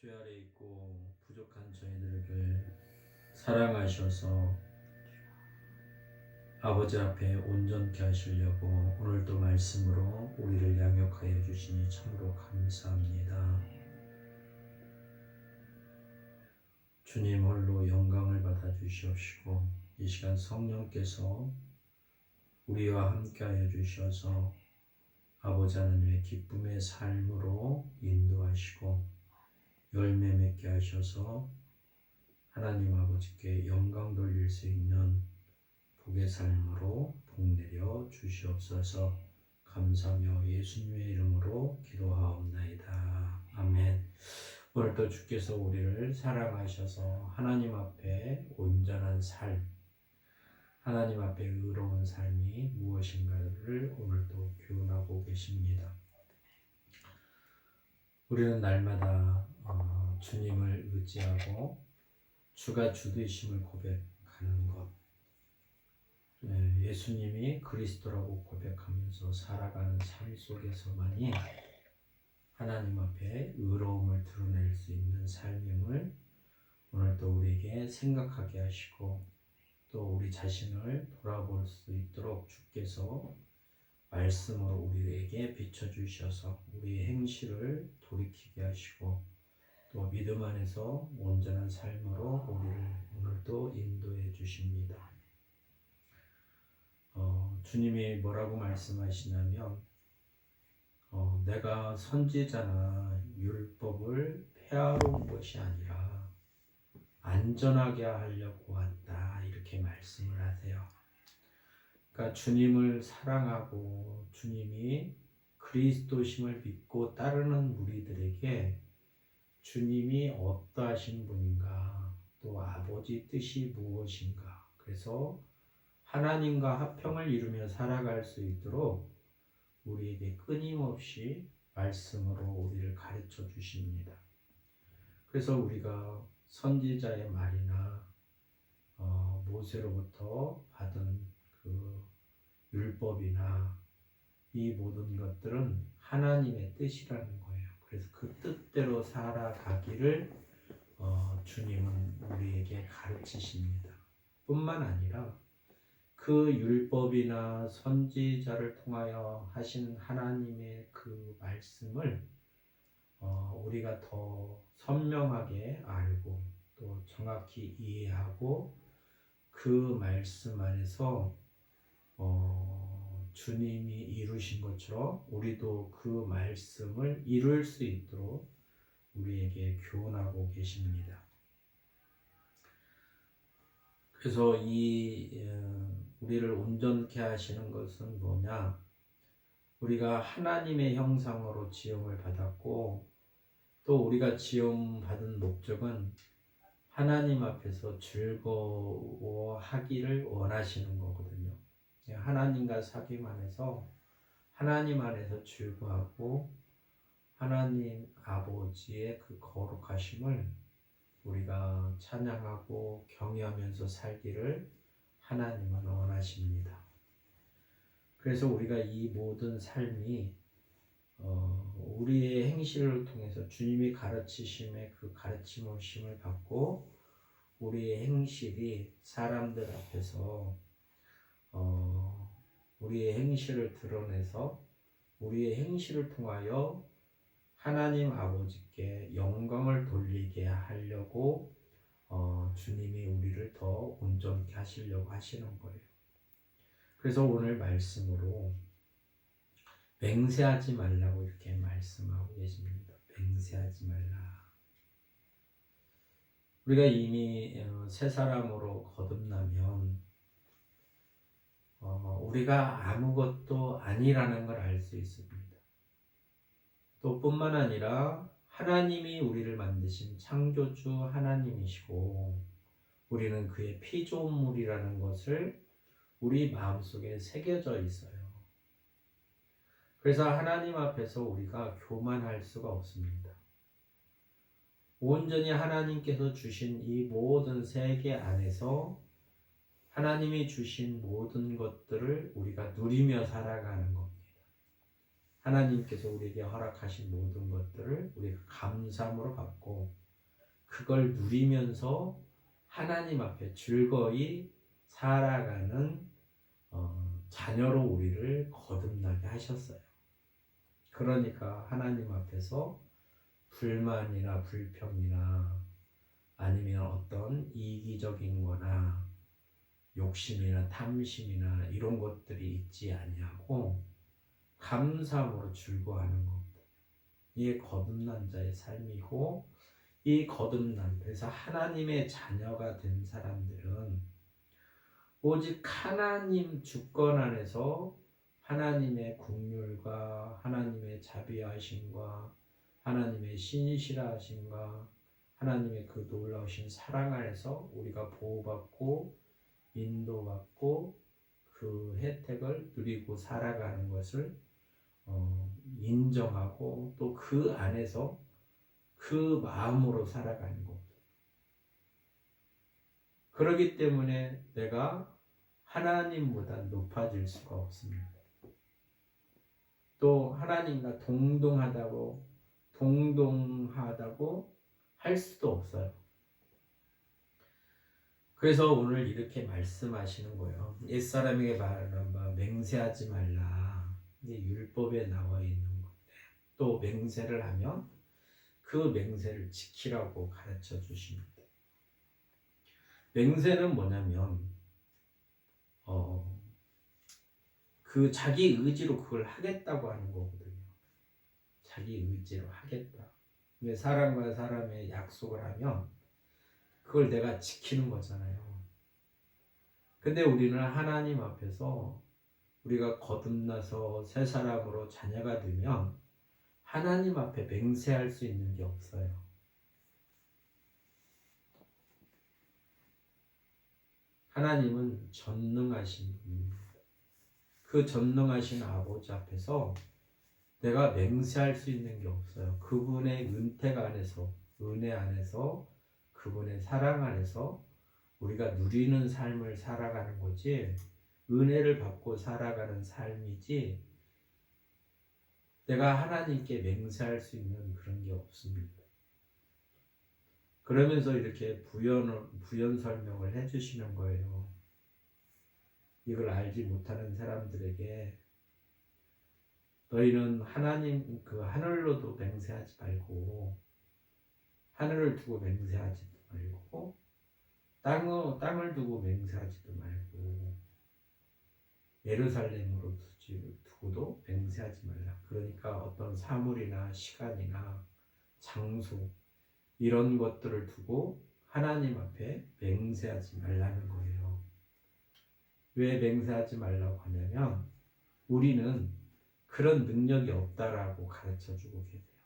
죄 아래 있고 부족한 저희들을 사랑하셔서 아버지 앞에 온전케 하시려고 오늘도 말씀으로 우리를 양육하여 주시니 참으로 감사합니다. 주님 홀로 영광을 받아 주시옵시고 이 시간 성령께서 우리와 함께하여 주셔서 아버지 하나님의 기쁨의 삶으로 인도하시고 열매 맺게 하셔서 하나님 아버지께 영광 돌릴 수 있는 복의 삶으로 복내려 주시옵소서. 감사하며 예수님의 이름으로 기도하옵나이다. 아멘. 오늘도 주께서 우리를 사랑하셔서 하나님 앞에 온전한 삶, 하나님 앞에 의로운 삶이 무엇인가를 오늘도 교훈하고 계십니다. 우리는 날마다 주님을 의지하고 주가 주 되심을 고백하는 것, 예수님이 그리스도라고 고백하면서 살아가는 삶 속에서만이 하나님 앞에 의로움을 드러낼 수 있는 삶임을 오늘도 우리에게 생각하게 하시고 또 우리 자신을 돌아볼 수 있도록 주께서 말씀으로 우리에게 비춰주셔서 우리의 행실을 돌이키게 하시고 또 믿음 안에서 온전한 삶으로 우리를 오늘도 인도해 주십니다. 주님이 뭐라고 말씀하시냐면 내가 선지자나 율법을 폐하러 온 것이 아니라 안전하게 하려고 왔다 이렇게 말씀을 하세요. 그러니까 주님을 사랑하고 주님이 그리스도심을 믿고 따르는 무리들에게 주님이 어떠하신 분인가 또 아버지 뜻이 무엇인가 그래서 하나님과 화평을 이루며 살아갈 수 있도록 우리에게 끊임없이 말씀으로 우리를 가르쳐 주십니다. 그래서 우리가 선지자의 말이나 모세로부터 받은 그 율법이나 이 모든 것들은 하나님의 뜻이라는 거예요. 그래서 그 뜻대로 살아가기를 주님은 우리에게 가르치십니다. 뿐만 아니라 그 율법이나 선지자를 통하여 하신 하나님의 그 말씀을 우리가 더 선명하게 알고 또 정확히 이해하고 그 말씀 안에서 주님이 이루신 것처럼 우리도 그 말씀을 이룰 수 있도록 우리에게 교훈하고 계십니다. 그래서 우리를 온전케 하시는 것은 뭐냐? 우리가 하나님의 형상으로 지음을 받았고 또 우리가 지음 받은 목적은 하나님 앞에서 즐거워하기를 원하시는 거거든요. 하나님과 사귐 안에서 하나님 안에서 즐거워하고 하나님 아버지의 그 거룩하심을 우리가 찬양하고 경외하면서 살기를 하나님은 원하십니다. 그래서 우리가 이 모든 삶이 우리의 행실을 통해서 주님이 가르치심의 그 가르침을 받고 우리의 행실이 사람들 앞에서 우리의 행실을 드러내서 우리의 행실을 통하여 하나님 아버지께 영광을 돌리게 하려고 주님이 우리를 더 온전케 하시려고 하시는 거예요. 그래서 오늘 말씀으로 맹세하지 말라고 이렇게 말씀하고 계십니다. 맹세하지 말라. 우리가 이미 새 사람으로 거듭나면 우리가 아무것도 아니라는 걸 알 수 있습니다. 또 뿐만 아니라 하나님이 우리를 만드신 창조주 하나님이시고 우리는 그의 피조물이라는 것을 우리 마음속에 새겨져 있어요. 그래서 하나님 앞에서 우리가 교만할 수가 없습니다. 온전히 하나님께서 주신 이 모든 세계 안에서 하나님이 주신 모든 것들을 우리가 누리며 살아가는 겁니다. 하나님께서 우리에게 허락하신 모든 것들을 우리가 감사함으로 받고 그걸 누리면서 하나님 앞에 즐거이 살아가는 자녀로 우리를 거듭나게 하셨어요. 그러니까 하나님 앞에서 불만이나 불평이나 아니면 어떤 이기적인 거나 욕심이나 탐심이나 이런 것들이 있지 아니하고 감사함으로 즐거워하는 것. 이게 거듭난 자의 삶이고, 이 거듭난, 그래서 하나님의 자녀가 된 사람들은 오직 하나님 주권 안에서 하나님의 긍휼과 하나님의 자비하심과 하나님의 신실하심과 하나님의 그 놀라우신 사랑 안에서 우리가 보호받고 인도받고 그 혜택을 누리고 살아가는 것을 인정하고 또 그 안에서 그 마음으로 살아가는 것. 그렇기 때문에 내가 하나님보다 높아질 수가 없습니다. 또 하나님과 동동하다고 할 수도 없어요. 그래서 오늘 이렇게 말씀하시는 거예요. 옛사람에게 말하는 바 맹세하지 말라. 이게 율법에 나와 있는 건데 또 맹세를 하면 그 맹세를 지키라고 가르쳐 주십니다. 맹세는 뭐냐면 그 자기 의지로 그걸 하겠다고 하는 거거든요. 자기 의지로 하겠다. 사람과 사람의 약속을 하면 그걸 내가 지키는 거잖아요. 근데 우리는 하나님 앞에서 우리가 거듭나서 새 사람으로 자녀가 되면 하나님 앞에 맹세할 수 있는 게 없어요. 하나님은 전능하신 분입니다. 그 전능하신 아버지 앞에서 내가 맹세할 수 있는 게 없어요. 그분의 은택 안에서, 은혜 안에서, 그분의 사랑 안에서 우리가 누리는 삶을 살아가는 거지, 은혜를 받고 살아가는 삶이지, 내가 하나님께 맹세할 수 있는 그런 게 없습니다. 그러면서 이렇게 부연 설명을 해주시는 거예요. 이걸 알지 못하는 사람들에게 너희는 하나님 그 하늘로도 맹세하지 말고 하늘을 두고 맹세하지도 말고 땅을 두고 맹세하지도 말고 예루살렘으로 두고도 맹세하지 말라. 그러니까 어떤 사물이나 시간이나 장소 이런 것들을 두고 하나님 앞에 맹세하지 말라는 거예요. 왜 맹세하지 말라고 하냐면 우리는 그런 능력이 없다라고 가르쳐주고 계세요.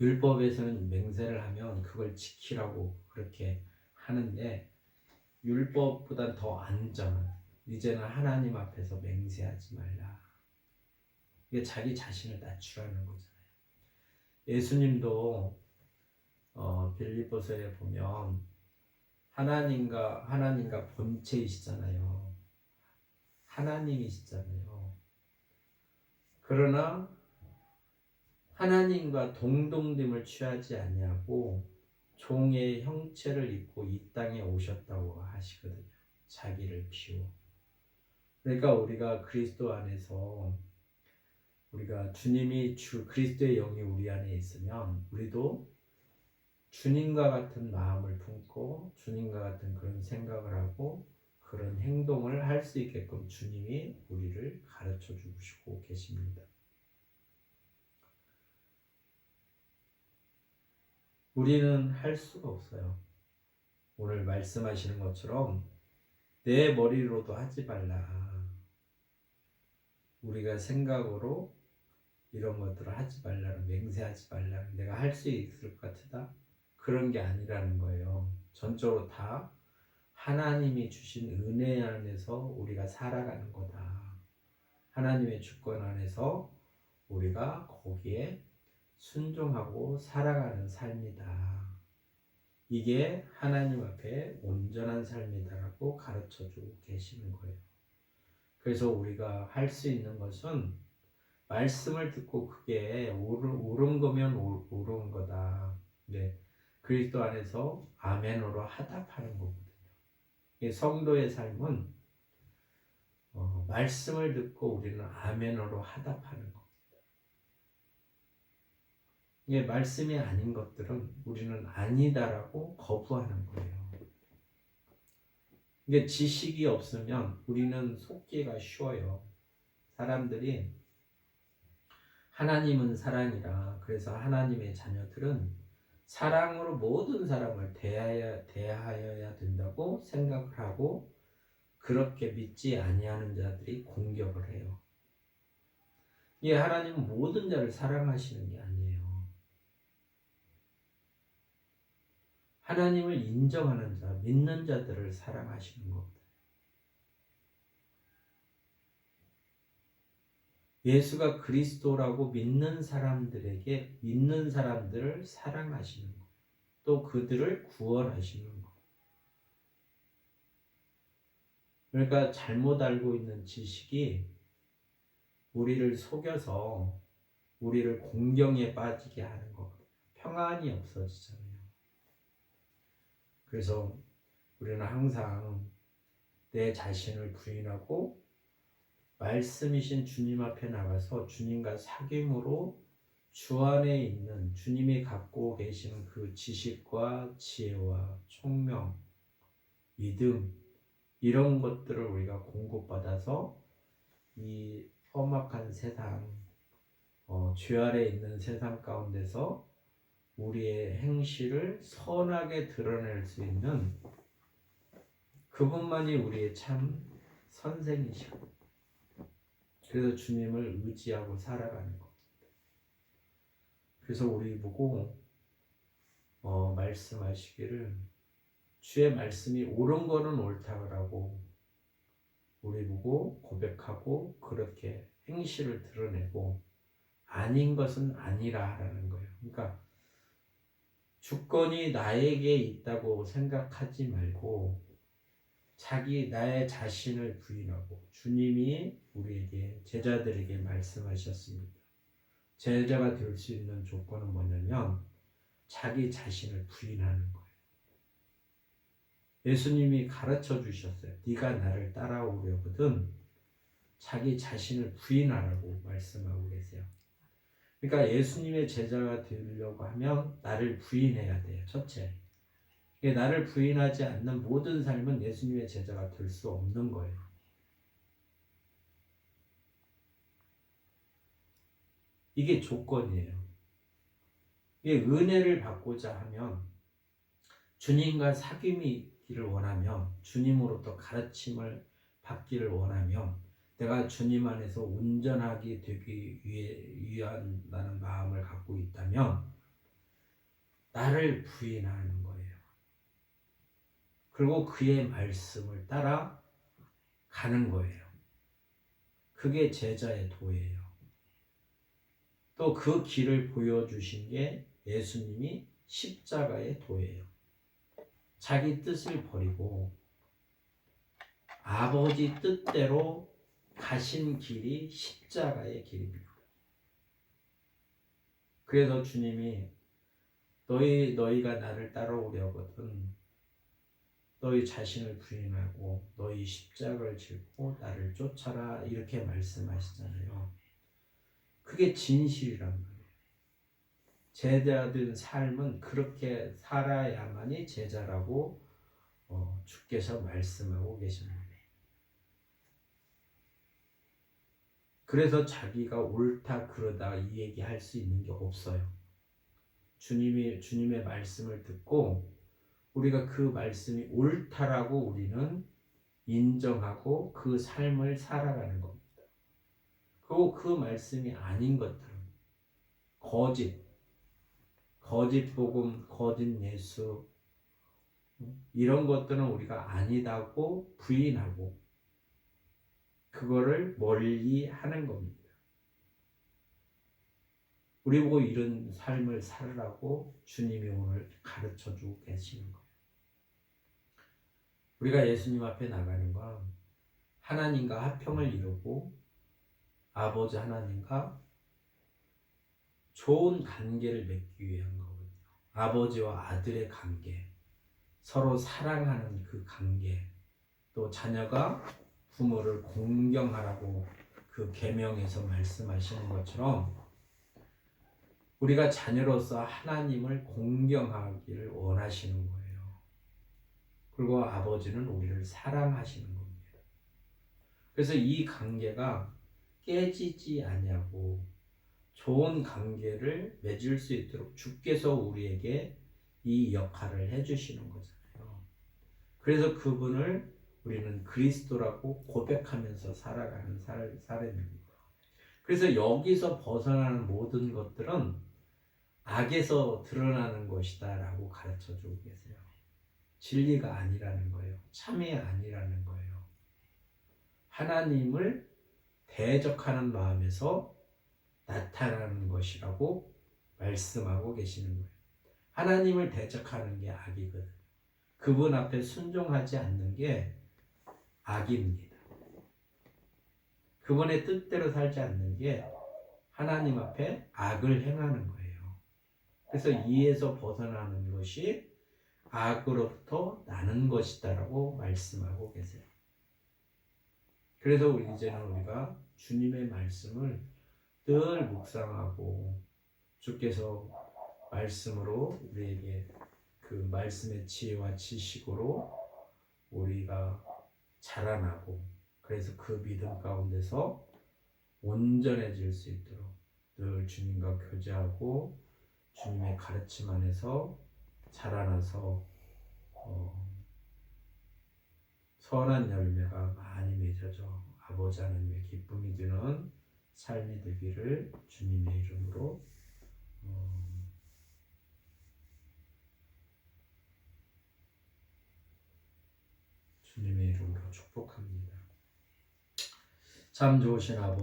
율법에서는 맹세를 하면 그걸 지키라고 그렇게 하는데 율법보다 더 안전한, 이제는 하나님 앞에서 맹세하지 말라. 이게 자기 자신을 낮추라는 거잖아요. 예수님도 빌립보서에 보면 하나님과 본체이시잖아요. 하나님이시잖아요. 그러나 하나님과 동등됨을 취하지 아니하고 종의 형체를 입고 이 땅에 오셨다고 하시거든요. 자기를 비워. 그러니까 우리가 그리스도 안에서 우리가 그리스도의 영이 우리 안에 있으면 우리도 주님과 같은 마음을 품고 주님과 같은 그런 생각을 하고 그런 행동을 할 수 있게끔 주님이 우리를 가르쳐 주시고 계십니다. 우리는 할 수가 없어요. 오늘 말씀하시는 것처럼 내 머리로도 하지 말라. 우리가 생각으로 이런 것들을 하지 말라는, 맹세하지 말라는, 내가 할 수 있을 것 같다? 그런 게 아니라는 거예요. 전적으로 다 하나님이 주신 은혜 안에서 우리가 살아가는 거다. 하나님의 주권 안에서 우리가 거기에 순종하고 살아가는 삶이다. 이게 하나님 앞에 온전한 삶이다라고 가르쳐주고 계시는 거예요. 그래서 우리가 할 수 있는 것은 말씀을 듣고 그게 옳은 거면 옳은 거다. 네. 그리스도 안에서 아멘으로 하답하는 거거든요. 성도의 삶은 말씀을 듣고 우리는 아멘으로 하답하는 거. 이게 말씀이 아닌 것들은 우리는 아니다라고 거부하는 거예요. 이게 지식이 없으면 우리는 속기가 쉬워요. 사람들이 하나님은 사랑이라, 그래서 하나님의 자녀들은 사랑으로 모든 사람을 대하여야 된다고 생각을 하고, 그렇게 믿지 아니하는 자들이 공격을 해요. 예, 하나님은 모든 자를 사랑하시는 게 아니에요. 하나님을 인정하는 자, 믿는 자들을 사랑하시는 겁니다. 예수가 그리스도라고 믿는 사람들에게 믿는 사람들을 사랑하시는 것, 또 그들을 구원하시는 것. 그러니까 잘못 알고 있는 지식이 우리를 속여서 우리를 공경에 빠지게 하는 것, 평안이 없어지잖아요. 그래서 우리는 항상 내 자신을 부인하고 말씀이신 주님 앞에 나가서 주님과 사귐으로 주 안에 있는 주님이 갖고 계시는 그 지식과 지혜와 총명, 믿음, 이런 것들을 우리가 공급받아서 이 험악한 세상, 죄 아래 있는 세상 가운데서 우리의 행실을 선하게 드러낼 수 있는 그분만이 우리의 참 선생이시고, 그래서 주님을 의지하고 살아가는 것. 그래서 우리 보고 말씀하시기를, 주의 말씀이 옳은 거는 옳다고 우리 보고 고백하고 그렇게 행실을 드러내고 아닌 것은 아니라 하라는 거예요. 그러니까 주권이 나에게 있다고 생각하지 말고 나의 자신을 부인하고, 주님이 우리에게 제자들에게 말씀하셨습니다. 제자가 될 수 있는 조건은 뭐냐면 자기 자신을 부인하는 거예요. 예수님이 가르쳐 주셨어요. 네가 나를 따라오려거든 자기 자신을 부인하라고 말씀하고 계세요. 그러니까 예수님의 제자가 되려고 하면 나를 부인해야 돼요. 첫째, 나를 부인하지 않는 모든 삶은 예수님의 제자가 될 수 없는 거예요. 이게 조건이에요. 이게 은혜를 받고자 하면, 주님과 사귐이 있기를 원하면, 주님으로부터 가르침을 받기를 원하면, 내가 주님 안에서 온전하게 되기 위한 마음을 갖고 있다면 나를 부인하는 거예요. 그리고 그의 말씀을 따라 가는 거예요. 그게 제자의 도예요. 또 그 길을 보여주신 게 예수님이 십자가의 도예요. 자기 뜻을 버리고 아버지 뜻대로 가신 길이 십자가의 길입니다. 그래서 주님이 너희가 나를 따라오려거든 너희 자신을 부인하고 너희 십자가를 짚고 나를 쫓아라, 이렇게 말씀하시잖아요. 그게 진실이란 말이에요. 제자된 삶은 그렇게 살아야만이 제자라고 주께서 말씀하고 계십니다. 그래서 자기가 옳다 그러다 이 얘기할 수 있는 게 없어요. 주님의 말씀을 듣고 우리가 그 말씀이 옳다라고 우리는 인정하고 그 삶을 살아가는 겁니다. 그리고 그 말씀이 아닌 것들은 거짓 복음, 거짓 예수, 이런 것들은 우리가 아니다고 부인하고 그거를 멀리 하는 겁니다. 우리 보고 이런 삶을 살으라고 주님이 오늘 가르쳐주고 계시는 거예요. 우리가 예수님 앞에 나가는 건 하나님과 화평을 이루고 아버지 하나님과 좋은 관계를 맺기 위한 거거든요. 아버지와 아들의 관계, 서로 사랑하는 그 관계, 또 자녀가 부모를 공경하라고 그 계명에서 말씀하시는 것처럼 우리가 자녀로서 하나님을 공경하기를 원하시는 거예요. 그리고 아버지는 우리를 사랑하시는 겁니다. 그래서 이 관계가 깨지지 아니하고 좋은 관계를 맺을 수 있도록 주께서 우리에게 이 역할을 해주시는 거잖아요. 그래서 그분을 우리는 그리스도라고 고백하면서 살아가는 사람입니다. 그래서 여기서 벗어나는 모든 것들은 악에서 드러나는 것이다 라고 가르쳐 주고 계세요. 진리가 아니라는 거예요. 참이 아니라는 거예요. 하나님을 대적하는 마음에서 나타나는 것이라고 말씀하고 계시는 거예요. 하나님을 대적하는 게 악이거든요. 그분 앞에 순종하지 않는 게 악입니다. 그분의 뜻대로 살지 않는 게 하나님 앞에 악을 행하는 거예요. 그래서 이에서 벗어나는 것이 악으로부터 나는 것이다라고 말씀하고 계세요. 그래서 이제는 우리가 주님의 말씀을 늘 묵상하고 주께서 말씀으로 우리에게 그 말씀의 지혜와 지식으로 우리가 자라나고 그래서 그 믿음 가운데서 온전해질 수 있도록 늘 주님과 교제하고 주님의 가르침 안에서 자라나서 선한 열매가 많이 맺어져 아버지 하나님의 기쁨이 되는 삶이 되기를 주님의 이름으로 주님의 이름으로 축복합니다. 참 좋으신 아버지